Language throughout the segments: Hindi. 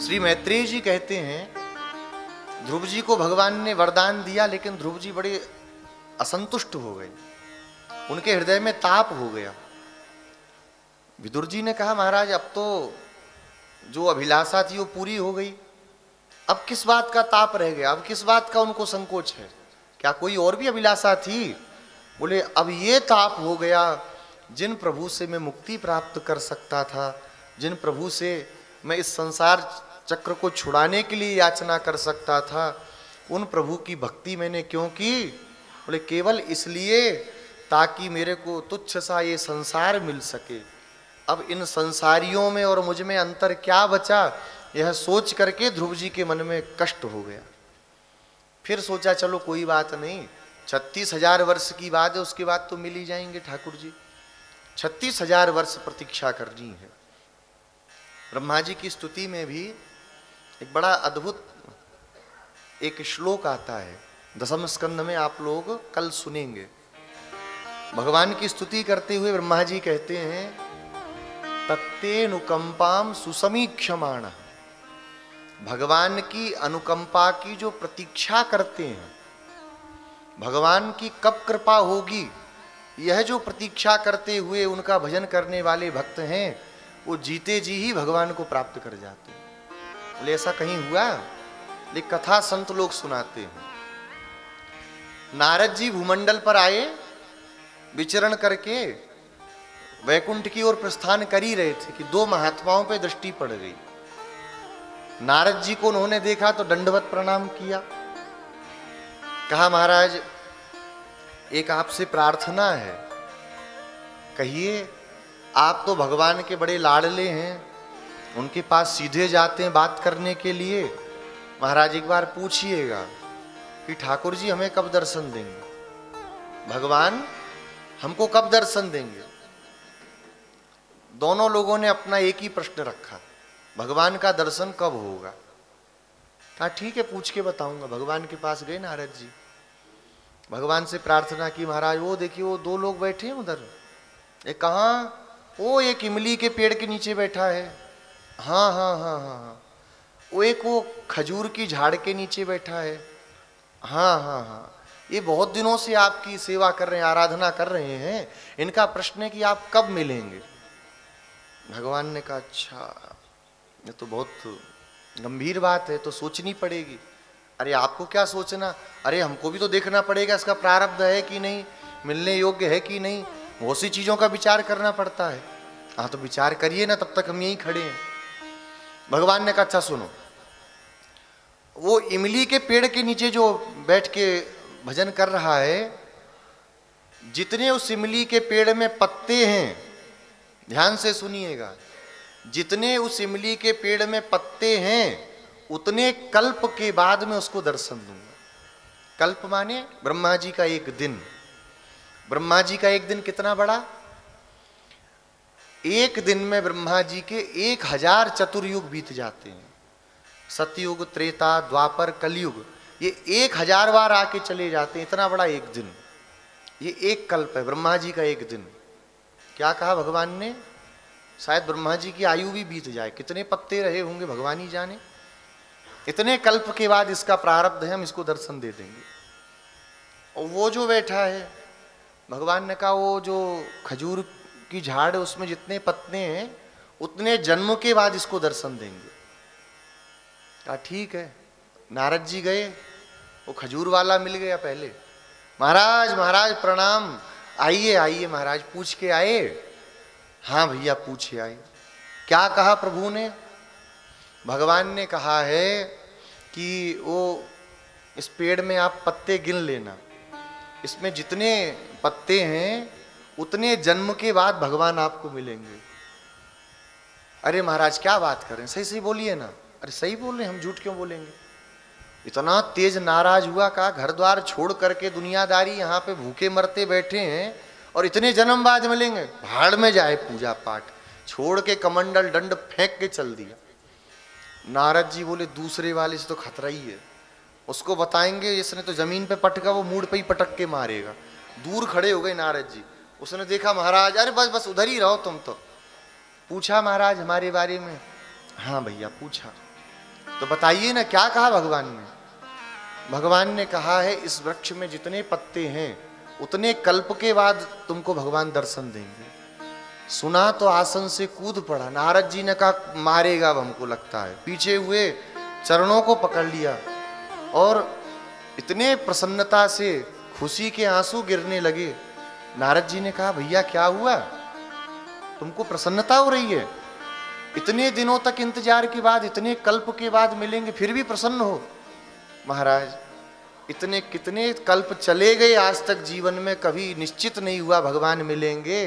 श्री मैत्रेय जी कहते हैं ध्रुव जी को भगवान ने वरदान दिया, लेकिन ध्रुव जी बड़े असंतुष्ट हो गए, उनके हृदय में ताप हो गया। विदुर जी ने कहा महाराज अब तो जो अभिलाषा थी वो पूरी हो गई, अब किस बात का ताप रह गया, अब किस बात का उनको संकोच है, क्या कोई और भी अभिलाषा थी? बोले अब ये ताप हो गया, जिन प्रभु से मैं मुक्ति प्राप्त कर सकता था, जिन प्रभु से मैं इस संसार चक्र को छुड़ाने के लिए याचना कर सकता था, उन प्रभु की भक्ति मैंने क्यों की? बोले केवल इसलिए ताकि मेरे को तुच्छ सा ये संसार मिल सके। अब इन संसारियों में और मुझ में अंतर क्या बचा, यह सोच करके ध्रुव जी के मन में कष्ट हो गया। फिर सोचा चलो कोई बात नहीं, 36,000 वर्ष की बात है, उसके बाद तो मिल ही जाएंगे ठाकुर जी, 36,000 वर्ष प्रतीक्षा करनी है। ब्रह्मा जी की स्तुति में भी एक बड़ा अद्भुत एक श्लोक आता है, दसम स्कंद में, आप लोग कल सुनेंगे। भगवान की स्तुति करते हुए ब्रह्मा जी कहते हैं तत्तेनुकंपाम सुसमीक्षमाण, भगवान की अनुकंपा की जो प्रतीक्षा करते हैं, भगवान की कब कृपा होगी, यह जो प्रतीक्षा करते हुए उनका भजन करने वाले भक्त हैं, वो जीते जी ही भगवान को प्राप्त कर जाते हैं। बोले ऐसा कहीं हुआ? लेकिन कथा संत लोग सुनाते हैं। नारद जी भूमंडल पर आए, विचरण करके वैकुंठ की ओर प्रस्थान कर ही रहे थे कि दो महात्माओं पे दृष्टि पड़ गई। नारद जी को उन्होंने देखा तो दंडवत प्रणाम किया, कहा महाराज एक आपसे प्रार्थना है, कहिए। आप तो भगवान के बड़े लाडले हैं, उनके पास सीधे जाते हैं बात करने के लिए, महाराज एक बार पूछिएगा कि ठाकुर जी हमें कब दर्शन देंगे, भगवान हमको कब दर्शन देंगे। दोनों लोगों ने अपना एक ही प्रश्न रखा, भगवान का दर्शन कब होगा। कहा ठीक है पूछ के बताऊंगा। भगवान के पास गए नारद जी, भगवान से प्रार्थना की, महाराज वो देखिए वो दो लोग बैठे हैं उधर। एक कहाँ? वो एक इमली के पेड़ के नीचे बैठा है। हाँ हाँ हाँ हाँ हाँ। वो एक वो खजूर की झाड़ के नीचे बैठा है। हाँ हाँ हाँ। ये बहुत दिनों से आपकी सेवा कर रहे हैं, आराधना कर रहे हैं, इनका प्रश्न है कि आप कब मिलेंगे। भगवान ने कहा अच्छा ये तो बहुत गंभीर बात है, तो सोचनी पड़ेगी। अरे आपको क्या सोचना, अरे हमको भी तो देखना पड़ेगा इसका प्रारब्ध है कि नहीं, मिलने योग्य है कि नहीं, बहुत सी चीजों का विचार करना पड़ता है। हाँ तो विचार करिए ना, तब तक हम यहीं खड़े हैं। भगवान ने कहा अच्छा सुनो, वो इमली के पेड़ के नीचे जो बैठ के भजन कर रहा है, जितने उस इमली के पेड़ में पत्ते हैं, ध्यान से सुनिएगा, जितने उस इमली के पेड़ में पत्ते हैं उतने कल्प के बाद में उसको दर्शन दूंगा। कल्प माने ब्रह्मा जी का एक दिन। ब्रह्मा जी का एक दिन कितना बड़ा? एक दिन में ब्रह्मा जी के 1000 चतुर्युग बीत जाते हैं। सतयुग, त्रेता, द्वापर, कलयुग, ये 1000 बार आके चले जाते हैं, इतना बड़ा एक दिन। ये एक कल्प है, ब्रह्मा जी का एक दिन। क्या कहा भगवान ने? शायद ब्रह्मा जी की आयु भी बीत जाए, कितने पत्ते रहे होंगे भगवान ही जाने। इतने कल्प के बाद इसका प्रारब्ध है, हम इसको दर्शन दे देंगे। और वो जो बैठा है, भगवान ने कहा वो जो खजूर की झाड़ है उसमें जितने पत्ते हैं उतने जन्म के बाद इसको दर्शन देंगे। कहा ठीक है। नारद जी गए, वो खजूर वाला मिल गया पहले। महाराज महाराज प्रणाम, आइए आइए महाराज, पूछ के आए? हाँ भैया पूछे आए। क्या कहा प्रभु ने? भगवान ने कहा है कि वो इस पेड़ में आप पत्ते गिन लेना, इसमें जितने पत्ते हैं उतने जन्म के बाद भगवान आपको मिलेंगे। अरे महाराज क्या बात करें, सही सही बोलिए ना। अरे सही बोल रहे, हम झूठ क्यों बोलेंगे। इतना तेज नाराज हुआ, कहा घर द्वार छोड़ करके दुनियादारी यहाँ पे भूखे मरते बैठे हैं और इतने जन्म बाद मिलेंगे। भाड़ में जाए पूजा पाठ, छोड़ के कमंडल दंड फेंक के चल दिया। नारद जी बोले दूसरे वाले से तो खतरा ही है, उसको बताएंगे इसने तो जमीन पे पटका, वो मूड पे ही पटक के मारेगा। दूर खड़े हो गए नारद जी। उसने देखा महाराज, अरे बस बस उधर ही रहो तुम तो। पूछा महाराज हमारे बारे में? हाँ भैया पूछा। तो बताइए ना क्या कहा भगवान ने। भगवान ने कहा है इस वृक्ष में जितने पत्ते हैं उतने कल्प के बाद तुमको भगवान दर्शन देंगे। सुना तो आसन से कूद पड़ा। नारद जी ने कहा मारेगा अब हमको लगता है, पीछे हुए चरणों को पकड़ लिया और इतने प्रसन्नता से खुशी के आंसू गिरने लगे। नारद जी ने कहा भैया क्या हुआ, तुमको प्रसन्नता हो रही है? इतने दिनों तक इंतजार के बाद, इतने कल्प के बाद मिलेंगे फिर भी प्रसन्न हो? महाराज इतने कितने कल्प चले गए, आज तक जीवन में कभी निश्चित नहीं हुआ भगवान मिलेंगे।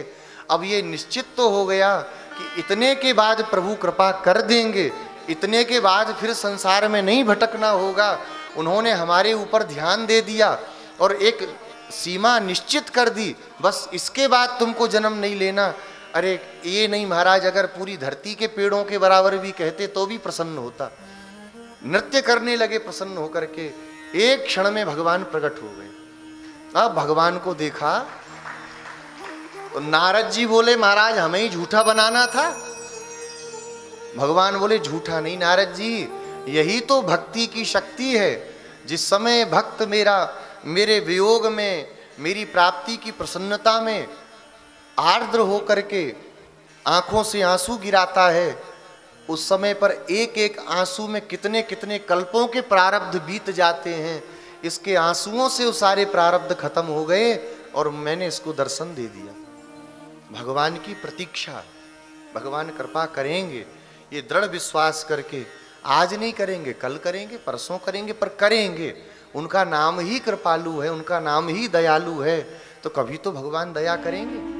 अब ये निश्चित तो हो गया कि इतने के बाद प्रभु कृपा कर देंगे, इतने के बाद फिर संसार में नहीं भटकना होगा। उन्होंने हमारे ऊपर ध्यान दे दिया और एक सीमा निश्चित कर दी, बस इसके बाद तुमको जन्म नहीं लेना। अरे ये नहीं महाराज, अगर पूरी धरती के पेड़ों के बराबर भी कहते तो भी प्रसन्न होता। नृत्य करने लगे प्रसन्न होकर के। एक क्षण में भगवान प्रकट हो गए। अब भगवान को देखा तो नारद जी बोले महाराज हमें ही झूठा बनाना था। भगवान बोले झूठा नहीं नारद जी, यही तो भक्ति की शक्ति है। जिस समय भक्त मेरे वियोग में, मेरी प्राप्ति की प्रसन्नता में आर्द्र होकर के आंखों से आंसू गिराता है, उस समय पर एक एक आंसू में कितने कितने कल्पों के प्रारब्ध बीत जाते हैं। इसके आंसुओं से वो सारे प्रारब्ध खत्म हो गए और मैंने इसको दर्शन दे दिया। भगवान की प्रतीक्षा, भगवान कृपा करेंगे ये दृढ़ विश्वास करके, आज नहीं करेंगे कल करेंगे परसों करेंगे, पर करेंगे। उनका नाम ही कृपालु है, उनका नाम ही दयालु है, तो कभी तो भगवान दया करेंगे।